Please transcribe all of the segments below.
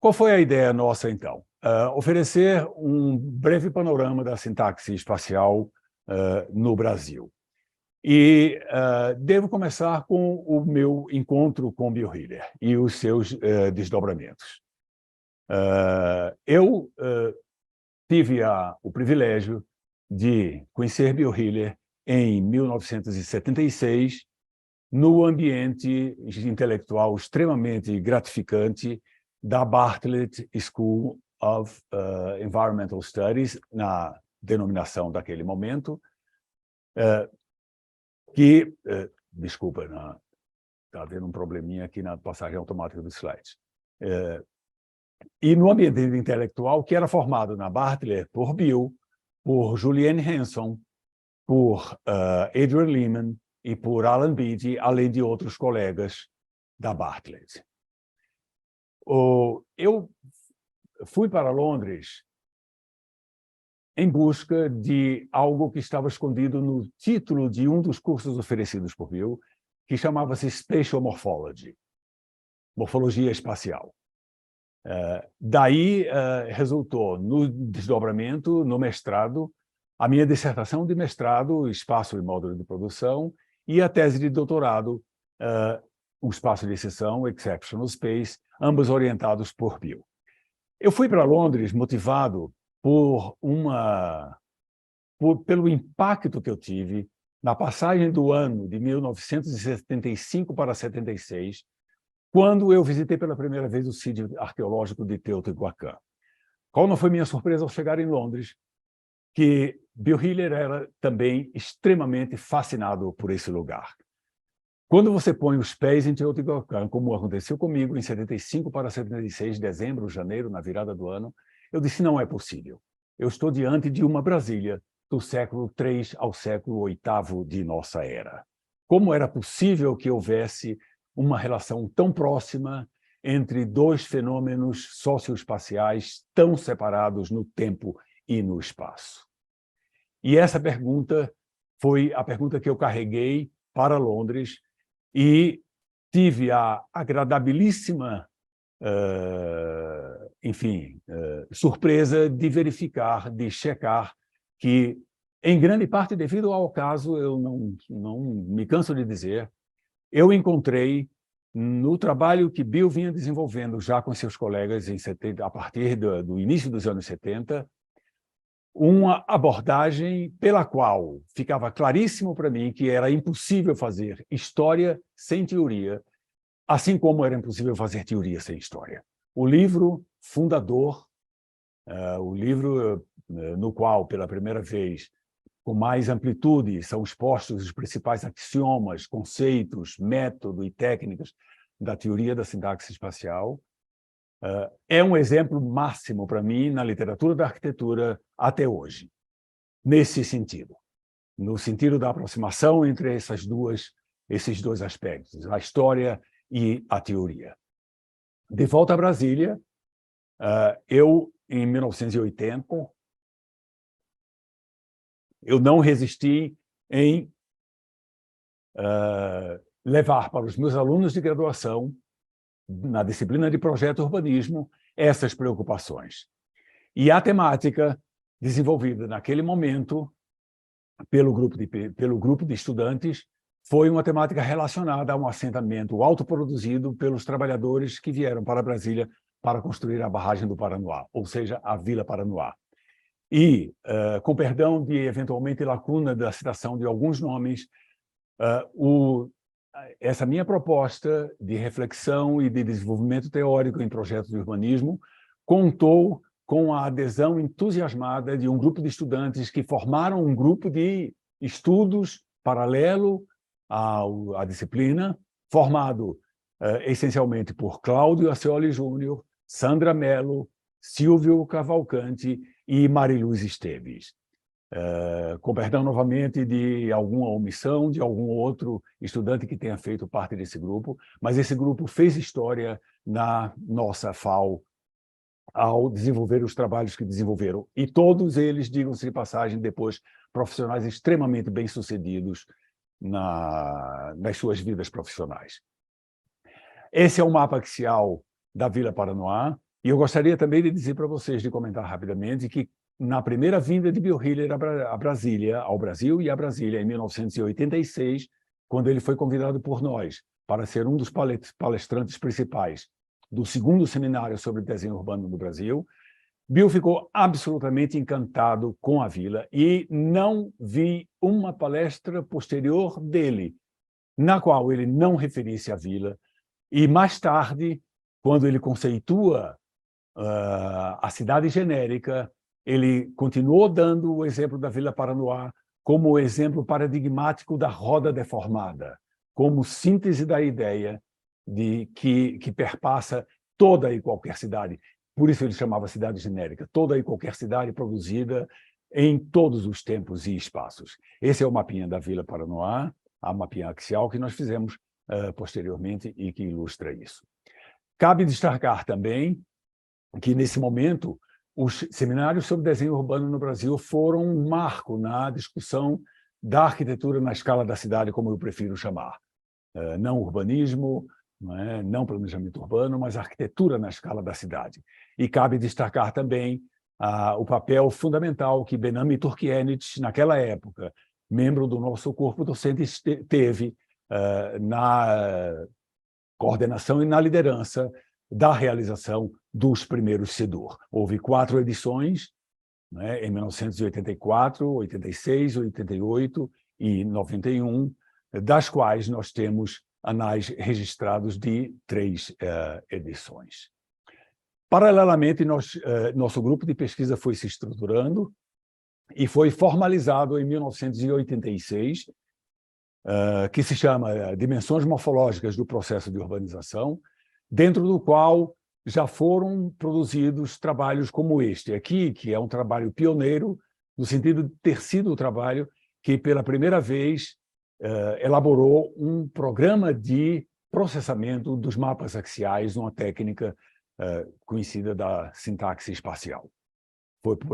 Qual foi a ideia nossa, então? Oferecer um breve panorama da sintaxe espacial no Brasil. E devo começar com o meu encontro com Bill Hiller e os seus desdobramentos. Eu tive o privilégio de conhecer Bill Hiller em 1976, no ambiente intelectual extremamente gratificante da Bartlett School of Environmental Studies, na denominação daquele momento, desculpa, está havendo um probleminha aqui na passagem automática dos slides. E no ambiente intelectual que era formado na Bartlett por Bill, por Juliane Hanson, por Adrian Lehman e por Alan Beatty, além de outros colegas da Bartlett. Eu fui para Londres em busca de algo que estava escondido no título de um dos cursos oferecidos por Bill, que chamava-se Spatial Morphology, Morfologia Espacial. Daí resultou no desdobramento, no mestrado, a minha dissertação de mestrado, Espaço e Módulo de Produção, e a tese de doutorado, o Espaço de Exceção, Exceptional Space, ambos orientados por Bill. Eu fui para Londres motivado pelo impacto que eu tive na passagem do ano de 1975 para 76, quando eu visitei pela primeira vez o sítio arqueológico de Teotihuacan. Qual não foi minha surpresa ao chegar em Londres, que Bill Hiller era também extremamente fascinado por esse lugar. Quando você põe os pés em Teotihuacan, como aconteceu comigo em 75 para 76, dezembro, janeiro, na virada do ano, eu disse, não é possível. Eu estou diante de uma Brasília do século III ao século VIII de nossa era. Como era possível que houvesse uma relação tão próxima entre dois fenômenos socioespaciais tão separados no tempo e no espaço? E essa pergunta foi a pergunta que eu carreguei para Londres e tive a agradabilíssima, surpresa de verificar, de checar que, em grande parte devido ao caso, eu não me canso de dizer, eu encontrei no trabalho que Bill vinha desenvolvendo já com seus colegas a partir do início dos anos 70, uma abordagem pela qual ficava claríssimo para mim que era impossível fazer história sem teoria, assim como era impossível fazer teoria sem história. O livro fundador, o livro no qual, pela primeira vez, com mais amplitude, são expostos os principais axiomas, conceitos, método e técnicas da teoria da sintaxe espacial, é um exemplo máximo para mim na literatura da arquitetura até hoje, nesse sentido, no sentido da aproximação entre esses dois aspectos, a história e a teoria. De volta a Brasília, eu, em 1980, eu não resisti em levar para os meus alunos de graduação, na disciplina de Projeto Urbanismo, essas preocupações. E a temática desenvolvida naquele momento pelo grupo de estudantes foi uma temática relacionada a um assentamento autoproduzido pelos trabalhadores que vieram para Brasília para construir a barragem do Paranoá, ou seja, a Vila Paranoá. E, com perdão de, eventualmente, lacuna da citação de alguns nomes, essa minha proposta de reflexão e de desenvolvimento teórico em projetos de urbanismo contou com a adesão entusiasmada de um grupo de estudantes que formaram um grupo de estudos paralelo à disciplina, formado essencialmente por Cláudio Ascioli Júnior, Sandra Mello, Silvio Cavalcante e Mariluz Esteves. Com perdão novamente de alguma omissão de algum outro estudante que tenha feito parte desse grupo, mas esse grupo fez história na nossa FAU ao desenvolver os trabalhos que desenvolveram. E todos eles, digam-se de passagem, depois profissionais extremamente bem-sucedidos nas suas vidas profissionais. Esse é o mapa axial da Vila Paranoá, E eu gostaria também de dizer para vocês, de comentar rapidamente, que na primeira vinda de Bill Hiller a Brasília, ao Brasil e a Brasília, em 1986, quando ele foi convidado por nós para ser um dos palestrantes principais do segundo seminário sobre desenho urbano no Brasil, Bill ficou absolutamente encantado com a vila e não vi uma palestra posterior dele na qual ele não referisse a vila. E mais tarde, quando ele conceitua a cidade genérica, ele continuou dando o exemplo da Vila Paranoá como o exemplo paradigmático da roda deformada, como síntese da ideia de que perpassa toda e qualquer cidade. Por isso ele chamava cidade genérica, toda e qualquer cidade produzida em todos os tempos e espaços. Esse é o mapinha da Vila Paranoá, a mapinha axial que nós fizemos posteriormente e que ilustra isso. Cabe destacar também que, nesse momento, os seminários sobre desenho urbano no Brasil foram um marco na discussão da arquitetura na escala da cidade, como eu prefiro chamar. Não urbanismo, não planejamento urbano, mas arquitetura na escala da cidade. E cabe destacar também o papel fundamental que Benami Turkienich, naquela época, membro do nosso corpo docente, teve na coordenação e na liderança da realização dos primeiros SEDUR. Houve 4 edições, em 1984, 86, 88 e 91, das quais nós temos anais registrados de 3 edições. Paralelamente, nosso grupo de pesquisa foi se estruturando e foi formalizado em 1986, que se chama Dimensões Morfológicas do Processo de Urbanização, dentro do qual já foram produzidos trabalhos como este aqui, que é um trabalho pioneiro, no sentido de ter sido o trabalho que, pela primeira vez, elaborou um programa de processamento dos mapas axiais, uma técnica conhecida da sintaxe espacial.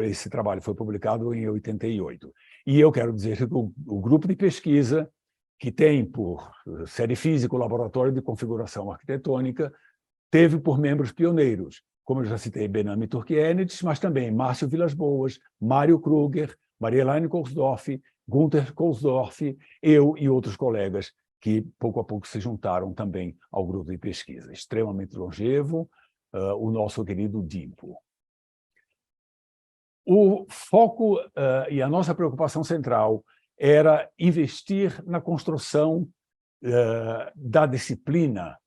Esse trabalho foi publicado em 88. E eu quero dizer que o grupo de pesquisa, que tem por série física o Laboratório de Configuração Arquitetônica, teve por membros pioneiros, como eu já citei, Benami Turkienich, mas também Márcio Vilas Boas, Mário Kruger, Marielaine Kohlsdorf, Gunther Kohlsdorf, eu e outros colegas que, pouco a pouco, se juntaram também ao grupo de pesquisa. Extremamente longevo, o nosso querido Dimpo. O foco e a nossa preocupação central era investir na construção da disciplina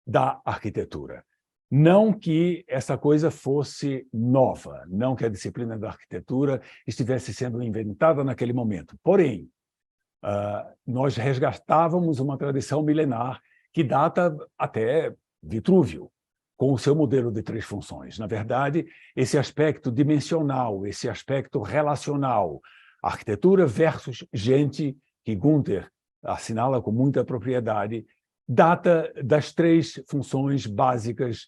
da arquitetura. Não que essa coisa fosse nova, não que a disciplina da arquitetura estivesse sendo inventada naquele momento. Porém, nós resgatávamos uma tradição milenar que data até Vitrúvio, com o seu modelo de 3 funções. Na verdade, esse aspecto dimensional, esse aspecto relacional, arquitetura versus gente, que Gunther assinala com muita propriedade, data das 3 funções básicas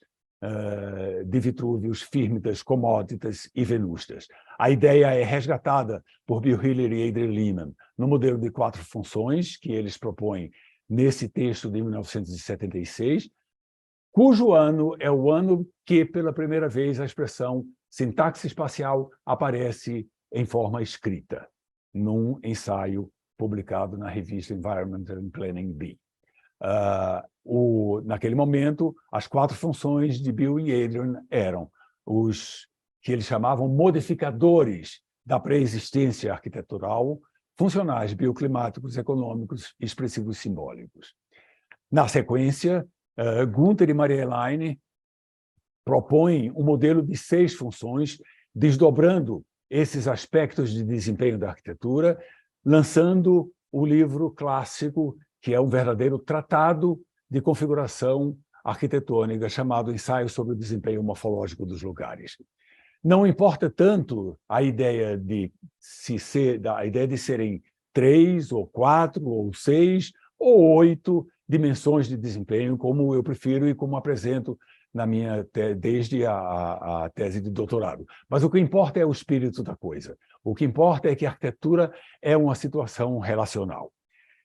de Vitrúvios, Fírmitas, Comóditas e Venustas. A ideia é resgatada por Bill Hiller e Adrian Lehman no modelo de 4 funções que eles propõem nesse texto de 1976, cujo ano é o ano que, pela primeira vez, a expressão sintaxe espacial aparece em forma escrita, num ensaio publicado na revista Environmental and Planning B. Naquele momento, as 4 funções de Bill e Adrian eram os que eles chamavam modificadores da pré-existência arquitetural, funcionais, bioclimáticos, econômicos, expressivos simbólicos. Na sequência, Gunther e Marielaine propõem um modelo de 6 funções, desdobrando esses aspectos de desempenho da arquitetura, lançando o livro clássico, que é um verdadeiro tratado de configuração arquitetônica, chamado Ensaio sobre o Desempenho Morfológico dos Lugares. Não importa tanto a ideia de serem 3, ou 4, ou 6, ou 8 dimensões de desempenho, como eu prefiro e como apresento desde a tese de doutorado. Mas o que importa é o espírito da coisa. O que importa é que a arquitetura é uma situação relacional.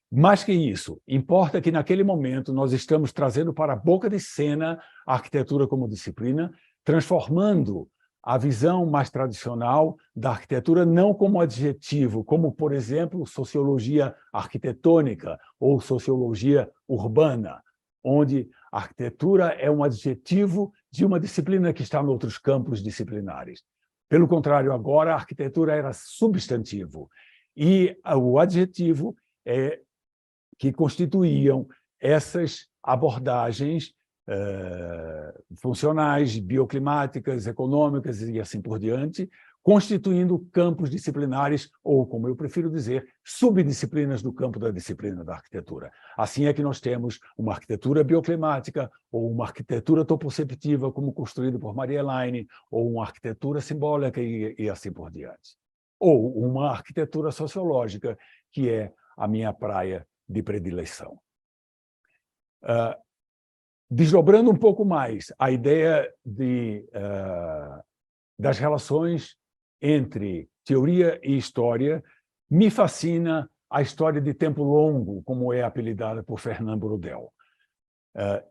Mais que isso, importa que, naquele momento, nós estamos trazendo para a boca de cena a arquitetura como disciplina, transformando a visão mais tradicional da arquitetura não como adjetivo, como, por exemplo, sociologia arquitetônica ou sociologia urbana, onde a arquitetura é um adjetivo de uma disciplina que está em outros campos disciplinares. Pelo contrário, agora a arquitetura era substantivo e o adjetivo é que constituíam essas abordagens funcionais, bioclimáticas, econômicas e assim por diante, constituindo campos disciplinares, ou, como eu prefiro dizer, subdisciplinas do campo da disciplina da arquitetura. Assim é que nós temos uma arquitetura bioclimática, ou uma arquitetura topoceptiva, como construída por Maria Elaine, ou uma arquitetura simbólica e assim por diante. Ou uma arquitetura sociológica, que é a minha praia de predileção. Desdobrando um pouco mais a ideia das relações entre teoria e história, me fascina a história de tempo longo, como é apelidada por Fernand Braudel.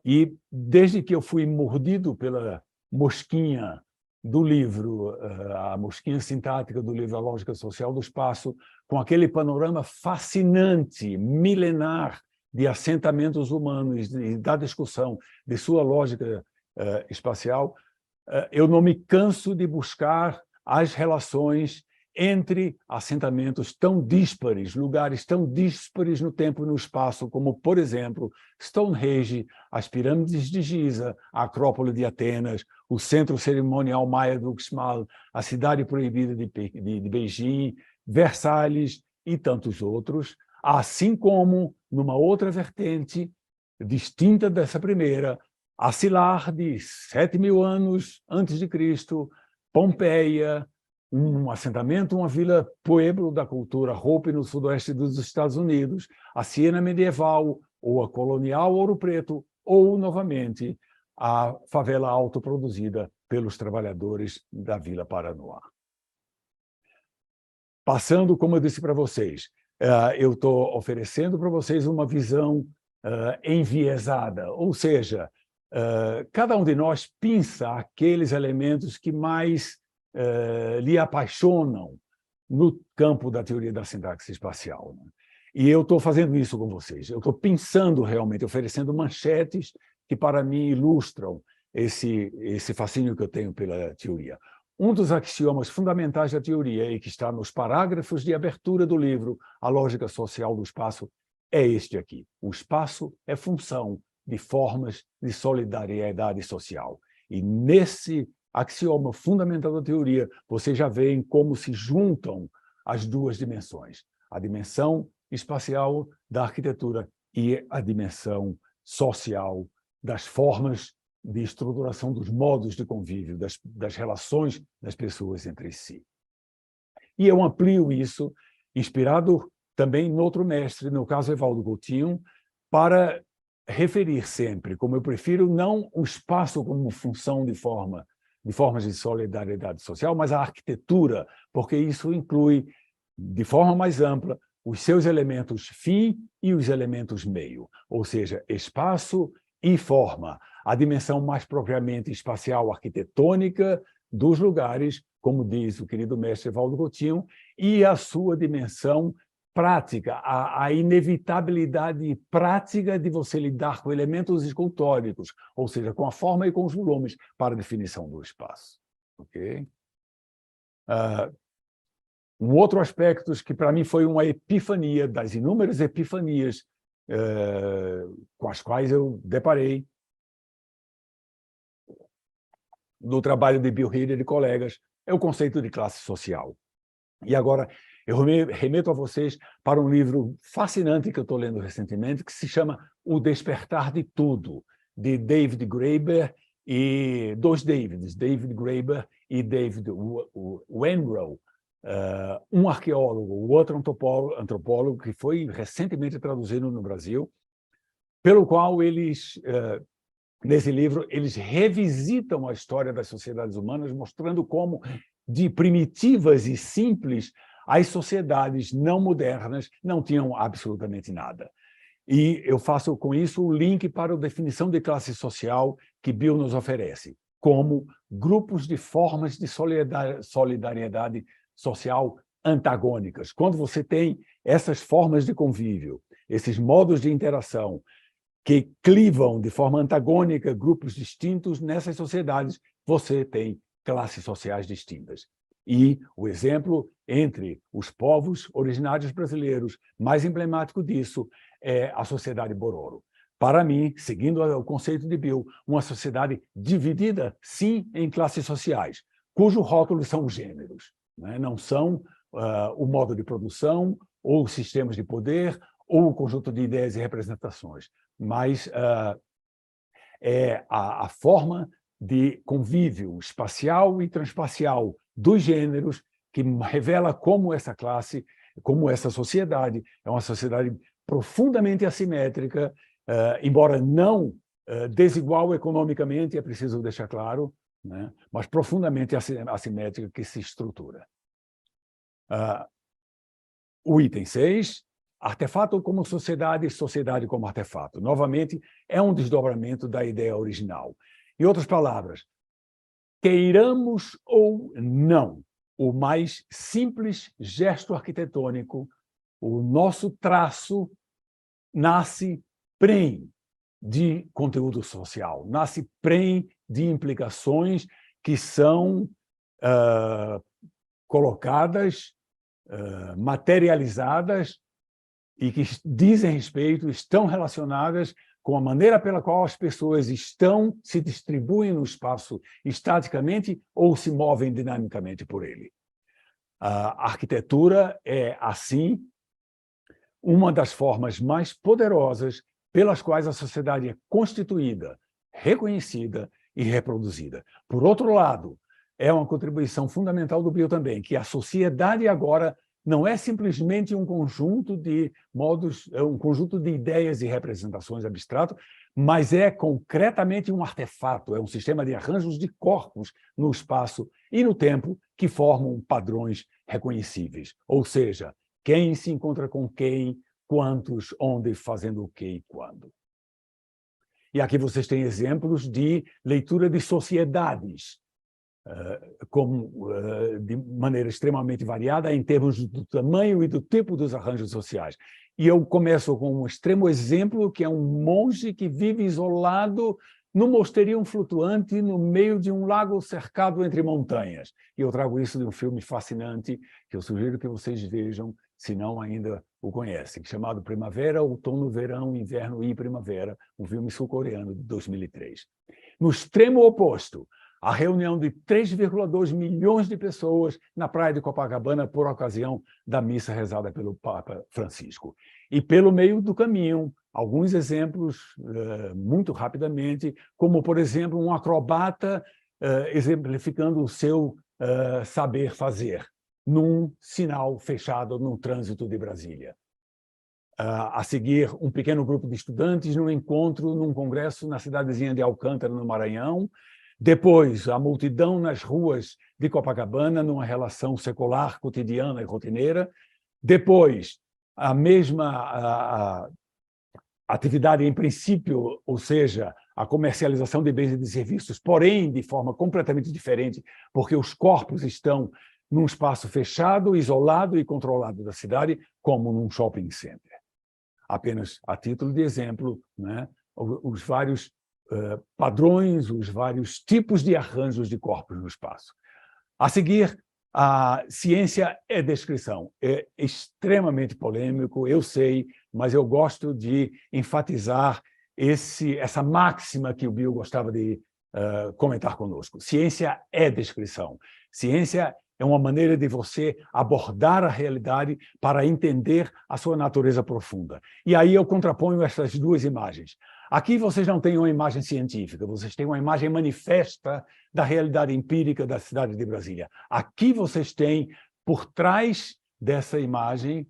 E desde que eu fui mordido pela mosquinha do livro, a mosquinha sintática do livro A Lógica Social do Espaço, com aquele panorama fascinante, milenar, de assentamentos humanos e da discussão de sua lógica espacial, eu não me canso de buscar as relações entre assentamentos tão díspares, lugares tão díspares no tempo e no espaço, como, por exemplo, Stonehenge, as pirâmides de Giza, a Acrópole de Atenas, o centro cerimonial maia do Uxmal, a cidade proibida de Beijing, Versalhes e tantos outros, assim como, numa outra vertente, distinta dessa primeira, Asilar, de 7.000 anos antes de Cristo, Pompeia, um assentamento, uma vila pueblo da cultura Hopi no sudoeste dos Estados Unidos, a Siena medieval, ou a colonial Ouro Preto, ou, novamente, a favela autoproduzida pelos trabalhadores da Vila Paranoá. Passando, como eu disse para vocês, eu estou oferecendo para vocês uma visão enviesada, ou seja, cada um de nós pinça aqueles elementos que mais lhe apaixonam no campo da teoria da sintaxe espacial. Né? E eu estou fazendo isso com vocês. Eu estou pensando realmente, oferecendo manchetes que, para mim, ilustram esse fascínio que eu tenho pela teoria. Um dos axiomas fundamentais da teoria, e que está nos parágrafos de abertura do livro A Lógica Social do Espaço, é este aqui. O espaço é função de formas de solidariedade social. E nesse axioma fundamental da teoria, vocês já veem como se juntam as duas dimensões. A dimensão espacial da arquitetura e a dimensão social das formas de estruturação dos modos de convívio, das relações das pessoas entre si. E eu amplio isso, inspirado também em outro mestre, no caso Evaldo Coutinho, para referir sempre, como eu prefiro, não o espaço como função de formas de solidariedade social, mas a arquitetura, porque isso inclui, de forma mais ampla, os seus elementos fim e os elementos meio, ou seja, espaço e forma, a dimensão mais propriamente espacial arquitetônica dos lugares, como diz o querido mestre Evaldo Coutinho, e a sua dimensão prática, a inevitabilidade prática de você lidar com elementos escultóricos, ou seja, com a forma e com os volumes para a definição do espaço. Okay? Um outro aspecto que, para mim, foi uma epifania, das inúmeras epifanias com as quais eu deparei no trabalho de Bill Healy e de colegas, é o conceito de classe social. E agora eu remeto a vocês para um livro fascinante que eu estou lendo recentemente, que se chama O Despertar de Tudo, de David Graeber e dois Davids, David Graeber e David Wengrow, um arqueólogo, o outro antropólogo, que foi recentemente traduzido no Brasil, pelo qual eles, nesse livro, eles revisitam a história das sociedades humanas, mostrando como, de primitivas e simples, as sociedades não modernas não tinham absolutamente nada. E eu faço com isso o link para a definição de classe social que Bill nos oferece. como grupos de formas de solidariedade social antagônicas. Quando você tem essas formas de convívio, esses modos de interação que clivam de forma antagônica grupos distintos, nessas sociedades você tem classes sociais distintas. E o exemplo entre os povos originários brasileiros, mais emblemático disso, é a sociedade Bororo. Para mim, seguindo o conceito de Bill, uma sociedade dividida, sim, em classes sociais, cujo rótulo são os gêneros, né? Não são o modo de produção, ou sistemas de poder, ou o conjunto de ideias e representações, mas é a forma de convívio espacial e transpacial dos gêneros que revela como essa classe, como essa sociedade é uma sociedade profundamente assimétrica, embora não desigual economicamente, é preciso deixar claro, né? Mas profundamente assimétrica que se estrutura. O item 6, artefato como sociedade, sociedade como artefato. Novamente, é um desdobramento da ideia original. Em outras palavras, queiramos ou não, o mais simples gesto arquitetônico, o nosso traço, nasce prenhe de conteúdo social, nasce prenhe de implicações que são colocadas, materializadas e que dizem respeito, estão relacionadas com a maneira pela qual as pessoas se distribuem no espaço estaticamente ou se movem dinamicamente por ele. A arquitetura é, assim, uma das formas mais poderosas pelas quais a sociedade é constituída, reconhecida e reproduzida. Por outro lado, é uma contribuição fundamental do Bill também, que a sociedade agora não é simplesmente um conjunto de modos, um conjunto de ideias e representações abstratas, mas é concretamente um artefato, é um sistema de arranjos de corpos no espaço e no tempo que formam padrões reconhecíveis. Ou seja, quem se encontra com quem, quantos, onde, fazendo o que e quando. E aqui vocês têm exemplos de leitura de sociedades, de maneira extremamente variada em termos do tamanho e do tipo dos arranjos sociais. E eu começo com um extremo exemplo, que é um monge que vive isolado no mosterium flutuante no meio de um lago cercado entre montanhas. E eu trago isso de um filme fascinante, que eu sugiro que vocês vejam, se não ainda o conhecem, chamado Primavera, Outono, Verão, Inverno e Primavera, um filme sul-coreano de 2003. No extremo oposto, a reunião de 3,2 milhões de pessoas na praia de Copacabana por ocasião da missa rezada pelo Papa Francisco. E pelo meio do caminho, alguns exemplos, muito rapidamente, como, por exemplo, um acrobata exemplificando o seu saber fazer num sinal fechado no trânsito de Brasília. A seguir, um pequeno grupo de estudantes num encontro, num congresso na cidadezinha de Alcântara, no Maranhão. Depois, a multidão nas ruas de Copacabana, numa relação secular, cotidiana e rotineira. Depois, a mesma atividade em princípio, ou seja, a comercialização de bens e de serviços, porém de forma completamente diferente, porque os corpos estão num espaço fechado, isolado e controlado da cidade, como num shopping center. Apenas a título de exemplo, né, os vários padrões, os vários tipos de arranjos de corpos no espaço. A seguir, a ciência é descrição. É extremamente polêmico, eu sei, mas eu gosto de enfatizar essa máxima que o Bill gostava de comentar conosco. Ciência é descrição. Ciência é uma maneira de você abordar a realidade para entender a sua natureza profunda. E aí eu contraponho essas duas imagens. Aqui vocês não têm uma imagem científica, vocês têm uma imagem manifesta da realidade empírica da cidade de Brasília. Aqui vocês têm, por trás dessa imagem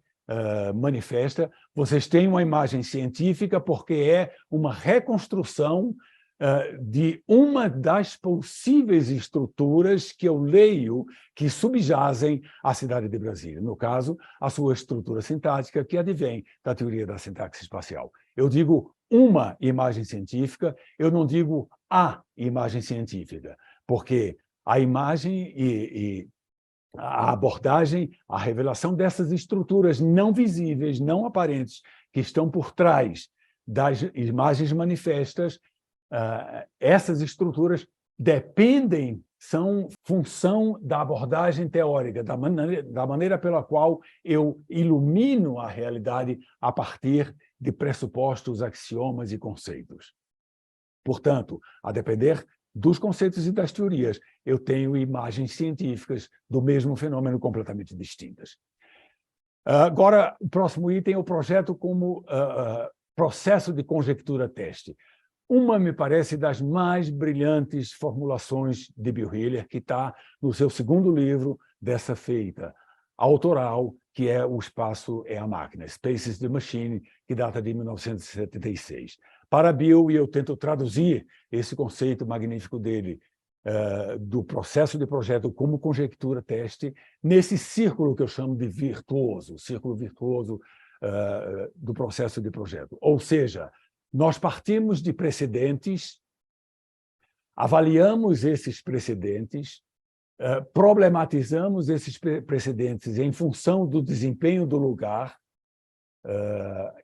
manifesta, vocês têm uma imagem científica porque é uma reconstrução de uma das possíveis estruturas que eu leio que subjazem à cidade de Brasília. No caso, a sua estrutura sintática, que advém da teoria da sintaxe espacial. Eu digo uma imagem científica, eu não digo a imagem científica, porque a imagem e a abordagem, a revelação dessas estruturas não visíveis, não aparentes, que estão por trás das imagens manifestas, essas estruturas dependem, são função da abordagem teórica, da maneira pela qual eu ilumino a realidade a partir de pressupostos, axiomas e conceitos. Portanto, a depender dos conceitos e das teorias, eu tenho imagens científicas do mesmo fenômeno completamente distintas. Agora, o próximo item é o projeto como processo de conjectura-teste. Uma, me parece, das mais brilhantes formulações de Bill Hiller, que está no seu segundo livro dessa feita autoral, que é O Espaço é a Máquina, Space is the Machine, que data de 1976. Para Bill, e eu tento traduzir esse conceito magnífico dele, do processo de projeto como conjectura-teste, nesse círculo que eu chamo de virtuoso, o círculo virtuoso do processo de projeto. Ou seja, nós partimos de precedentes, avaliamos esses precedentes, problematizamos esses precedentes em função do desempenho do lugar,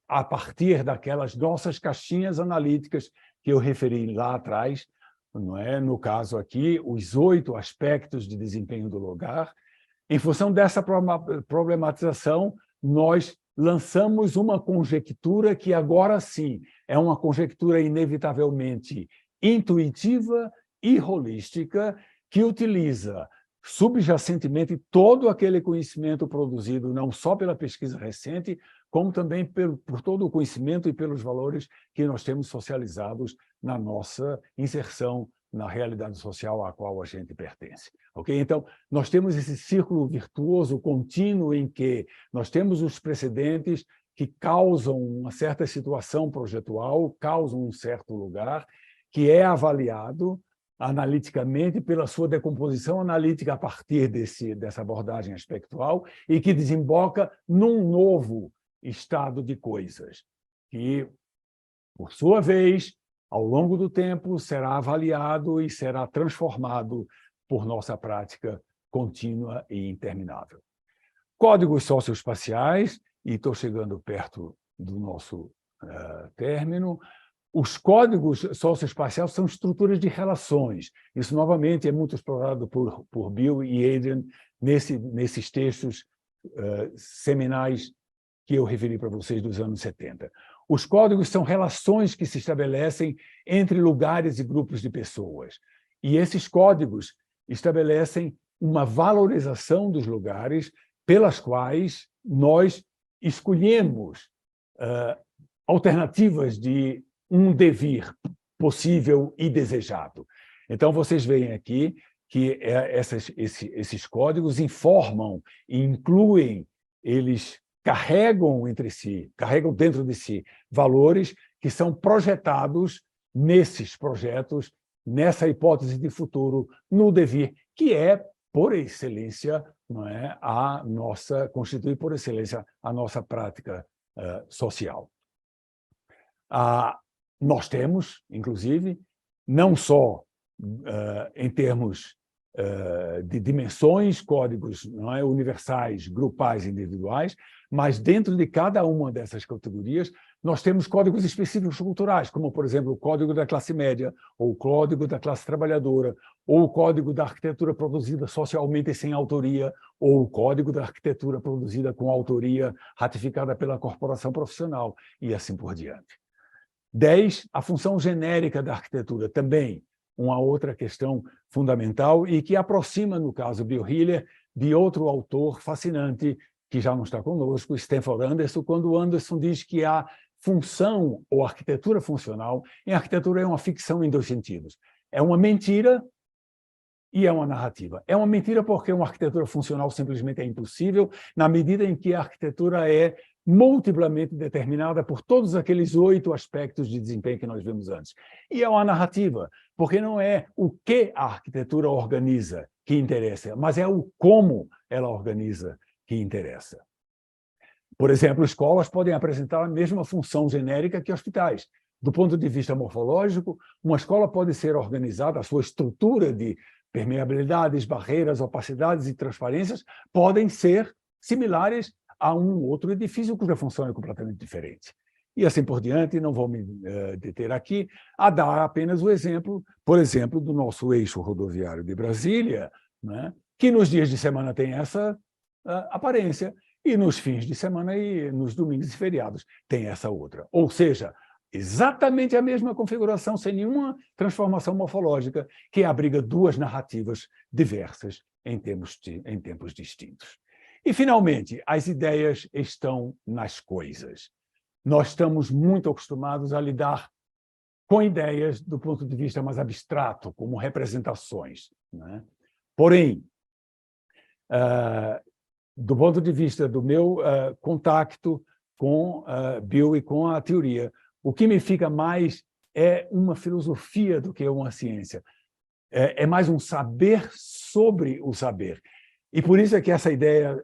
a partir daquelas nossas caixinhas analíticas que eu referi lá atrás, não é? No caso aqui, os 8 aspectos de desempenho do lugar. Em função dessa problematização, nós lançamos uma conjectura que agora sim é uma conjectura inevitavelmente intuitiva e holística, que utiliza subjacentemente todo aquele conhecimento produzido não só pela pesquisa recente, como também por todo o conhecimento e pelos valores que nós temos socializados na nossa inserção na realidade social à qual a gente pertence. Okay? Então, nós temos esse círculo virtuoso contínuo em que nós temos os precedentes que causam uma certa situação projetual, causam um certo lugar, que é avaliado analiticamente pela sua decomposição analítica a partir dessa abordagem aspectual e que desemboca num novo estado de coisas, que, por sua vez, ao longo do tempo, será avaliado e será transformado por nossa prática contínua e interminável. Códigos socioespaciais, e estou chegando perto do nosso término. Os códigos socioespaciais são estruturas de relações. Isso, novamente, é muito explorado por Bill e Adrian nesses textos seminais que eu referi para vocês dos anos 70. Os códigos são relações que se estabelecem entre lugares e grupos de pessoas. E esses códigos estabelecem uma valorização dos lugares pelas quais nós escolhemos alternativas de um devir possível e desejado. Então, vocês veem aqui que esses códigos informam e incluem, eles carregam dentro de si valores que são projetados nesses projetos, nessa hipótese de futuro, no devir, que é, por excelência, não é, constitui por excelência a nossa prática social. Nós temos, inclusive, não só em termos de dimensões, códigos, não é, universais, grupais, individuais, mas dentro de cada uma dessas categorias nós temos códigos específicos culturais, como, por exemplo, o código da classe média, ou o código da classe trabalhadora, ou o código da arquitetura produzida socialmente e sem autoria, ou o código da arquitetura produzida com autoria ratificada pela corporação profissional, e assim por diante. 10, a função genérica da arquitetura, também uma outra questão fundamental e que aproxima, no caso, Bill Hiller, de outro autor fascinante, que já não está conosco, Stanford Anderson, quando Anderson diz que a função ou arquitetura funcional, em arquitetura é uma ficção em 2 sentidos. É uma mentira e é uma narrativa. É uma mentira porque uma arquitetura funcional simplesmente é impossível, na medida em que a arquitetura é multiplamente determinada por todos aqueles 8 aspectos de desempenho que nós vimos antes. E é uma narrativa, porque não é o que a arquitetura organiza que interessa, mas é o como ela organiza que interessa. Por exemplo, escolas podem apresentar a mesma função genérica que hospitais, Do ponto de vista morfológico, uma escola pode ser organizada, a sua estrutura de permeabilidades, barreiras, opacidades e transparências podem ser similares a um outro edifício cuja função é completamente diferente. E assim por diante, não vou me deter aqui a dar apenas o exemplo, por exemplo, do nosso eixo rodoviário de Brasília, né, que nos dias de semana tem essa aparência, e nos fins de semana e nos domingos e feriados tem essa outra. Ou seja, exatamente a mesma configuração, sem nenhuma transformação morfológica, que abriga duas narrativas diversas em tempos distintos. E, finalmente, as ideias estão nas coisas. Nós estamos muito acostumados a lidar com ideias do ponto de vista mais abstrato, como representações, né? Porém, do ponto de vista do meu contato com Bill e com a teoria, o que me fica mais é uma filosofia do que uma ciência. É mais um saber sobre o saber. E por isso é que essa ideia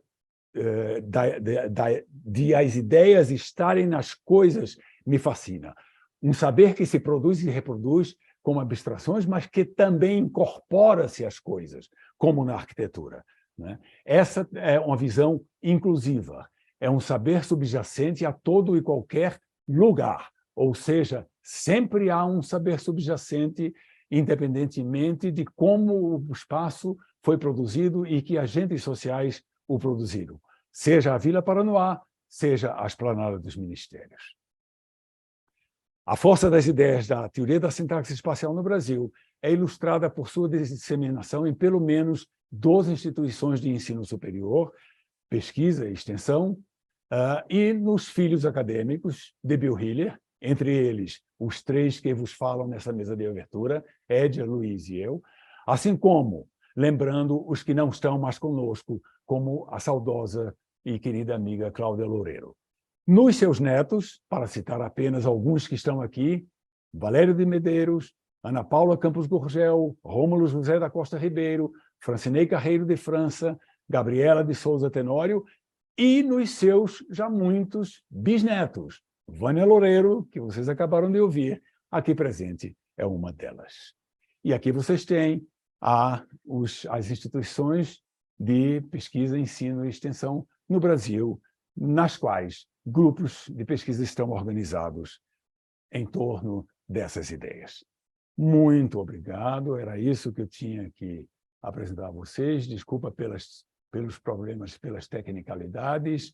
de as ideias estarem nas coisas me fascina. Um saber que se produz e reproduz como abstrações, mas que também incorpora-se às coisas, como na arquitetura, né? Essa é uma visão inclusiva. É um saber subjacente a todo e qualquer lugar. Ou seja, sempre há um saber subjacente, independentemente de como o espaço foi produzido e que agentes sociais o produziram, seja a Vila Paranoá, seja a Esplanada dos Ministérios. A força das ideias da teoria da sintaxe espacial no Brasil é ilustrada por sua disseminação em pelo menos 12 instituições de ensino superior, pesquisa e extensão, e nos filhos acadêmicos de Bill Hiller, entre eles os três que vos falam nessa mesa de abertura, Édia, Luiz e eu, assim como, lembrando os que não estão mais conosco, como a saudosa e querida amiga Cláudia Loureiro. Nos seus netos, para citar apenas alguns que estão aqui, Valério de Medeiros, Ana Paula Campos Gurgel, Rômulo José da Costa Ribeiro, Francinei Carreiro de França, Gabriela de Souza Tenório, e nos seus já muitos bisnetos. Vânia Loureiro, que vocês acabaram de ouvir, aqui presente, é uma delas. E aqui vocês têm as instituições de pesquisa, ensino e extensão no Brasil, nas quais grupos de pesquisa estão organizados em torno dessas ideias. Muito obrigado, era isso que eu tinha que apresentar a vocês. Desculpa pelos problemas, pelas tecnicalidades.